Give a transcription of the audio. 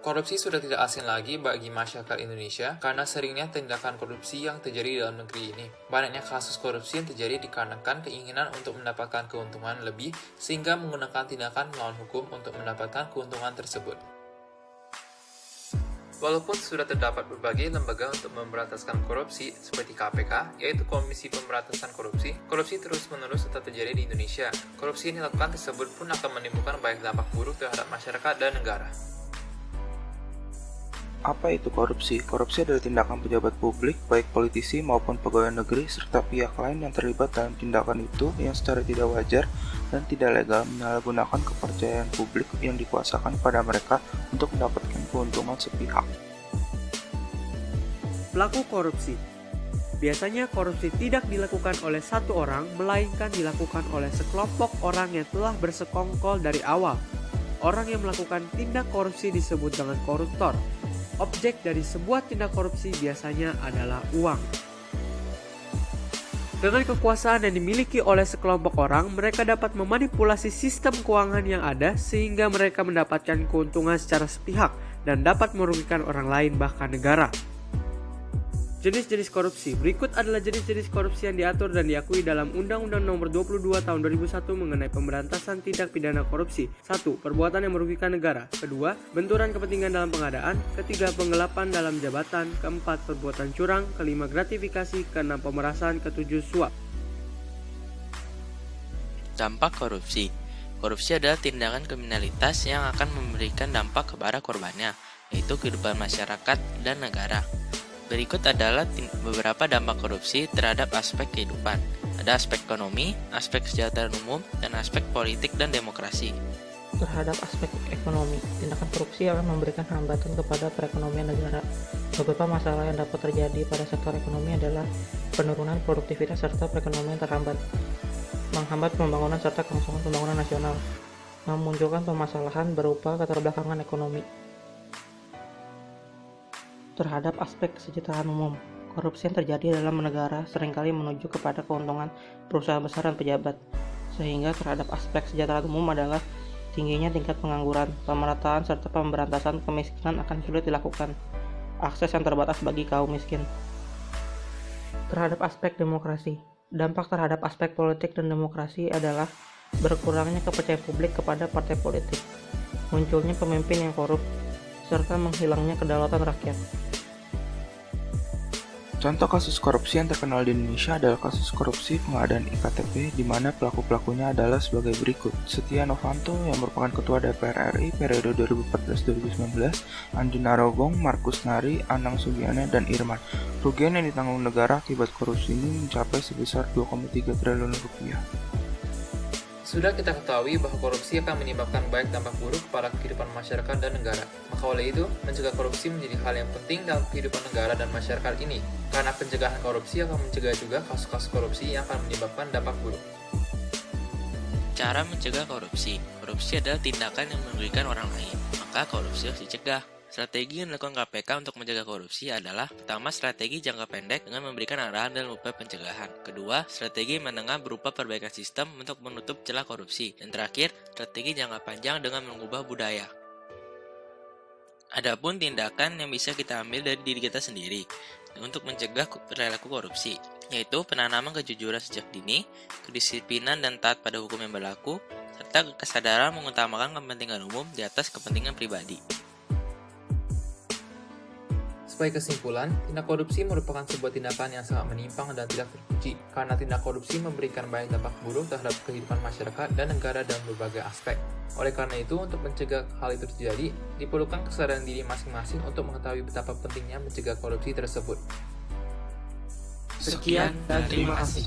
Korupsi sudah tidak asing lagi bagi masyarakat Indonesia karena seringnya tindakan korupsi yang terjadi dalam negeri ini. Banyaknya kasus korupsi yang terjadi dikarenakan keinginan untuk mendapatkan keuntungan lebih sehingga menggunakan tindakan melawan hukum untuk mendapatkan keuntungan tersebut. Walaupun sudah terdapat berbagai lembaga untuk memberantaskan korupsi seperti KPK, yaitu Komisi Pemberantasan Korupsi, korupsi terus-menerus tetap terjadi di Indonesia. Korupsi yang dilakukan tersebut pun akan menimbulkan banyak dampak buruk terhadap masyarakat dan negara. Apa itu korupsi? Korupsi adalah tindakan pejabat publik, baik politisi maupun pegawai negeri, serta pihak lain yang terlibat dalam tindakan itu yang secara tidak wajar dan tidak legal menyalahgunakan kepercayaan publik yang dikuasakan pada mereka untuk mendapatkan keuntungan sepihak. Pelaku korupsi. Biasanya korupsi tidak dilakukan oleh satu orang, melainkan dilakukan oleh sekelompok orang yang telah bersekongkol dari awal. Orang yang melakukan tindak korupsi disebut dengan koruptor. Objek dari sebuah tindak korupsi biasanya adalah uang. Dengan kekuasaan yang dimiliki oleh sekelompok orang, mereka dapat memanipulasi sistem keuangan yang ada sehingga mereka mendapatkan keuntungan secara sepihak dan dapat merugikan orang lain bahkan negara. Jenis-jenis korupsi. Berikut adalah jenis-jenis korupsi yang diatur dan diakui dalam Undang-Undang Nomor 22 Tahun 2001 mengenai pemberantasan tindak pidana korupsi. 1. Perbuatan yang merugikan negara. 2. Benturan kepentingan dalam pengadaan. 3. Penggelapan dalam jabatan. 4. Perbuatan curang. 5. Gratifikasi. 6. Pemerasan. 7. Suap. Dampak korupsi. Korupsi adalah tindakan kriminalitas yang akan memberikan dampak kepada korbannya, yaitu kehidupan masyarakat dan negara. Berikut adalah beberapa dampak korupsi terhadap aspek kehidupan. Ada aspek ekonomi, aspek kesejahteraan umum, dan aspek politik dan demokrasi. Terhadap aspek ekonomi, tindakan korupsi akan memberikan hambatan kepada perekonomian negara. Beberapa masalah yang dapat terjadi pada sektor ekonomi adalah penurunan produktivitas serta perekonomian terhambat, menghambat pembangunan serta kelangsungan pembangunan nasional, memunculkan permasalahan berupa keterbelakangan ekonomi. Terhadap aspek kesejahteraan umum, korupsi yang terjadi dalam negara seringkali menuju kepada keuntungan perusahaan besar dan pejabat, sehingga terhadap aspek kesejahteraan umum adalah tingginya tingkat pengangguran, pemerataan serta pemberantasan kemiskinan akan sulit dilakukan, akses yang terbatas bagi kaum miskin. Terhadap aspek demokrasi, dampak terhadap aspek politik dan demokrasi adalah berkurangnya kepercayaan publik kepada partai politik, munculnya pemimpin yang korup, serta menghilangnya kedaulatan rakyat. Contoh kasus korupsi yang terkenal di Indonesia adalah kasus korupsi pengadaan IKTP di mana pelaku-pelakunya adalah sebagai berikut. Setia Novanto yang merupakan Ketua DPR RI periode 2014-2019, Andi Narogong, Markus Nari, Anang Sugiana, dan Irman. Kerugian yang ditanggung negara akibat korupsi ini mencapai sebesar 2,3 triliun rupiah. Sudah kita ketahui bahwa korupsi akan menyebabkan banyak dampak buruk kepada kehidupan masyarakat dan negara. Maka oleh itu, mencegah korupsi menjadi hal yang penting dalam kehidupan negara dan masyarakat ini. Karena pencegahan korupsi akan mencegah juga kasus-kasus korupsi yang akan menyebabkan dampak buruk. Cara mencegah korupsi. Korupsi adalah tindakan yang merugikan orang lain, maka korupsi harus dicegah. Strategi yang dilakukan KPK untuk mencegah korupsi adalah: pertama, strategi jangka pendek dengan memberikan arahan dan upaya pencegahan. Kedua, strategi menengah berupa perbaikan sistem untuk menutup celah korupsi. Dan terakhir, strategi jangka panjang dengan mengubah budaya. Adapun tindakan yang bisa kita ambil dari diri kita sendiri untuk mencegah perilaku korupsi, yaitu penanaman kejujuran sejak dini, kedisiplinan dan taat pada hukum yang berlaku, serta kesadaran mengutamakan kepentingan umum di atas kepentingan pribadi. Sebagai kesimpulan, tindak korupsi merupakan sebuah tindakan yang sangat menyimpang dan tidak terpuji, karena tindak korupsi memberikan banyak dampak buruk terhadap kehidupan masyarakat dan negara dalam berbagai aspek. Oleh karena itu, untuk mencegah hal itu terjadi, diperlukan kesadaran diri masing-masing untuk mengetahui betapa pentingnya mencegah korupsi tersebut. Sekian dan terima kasih.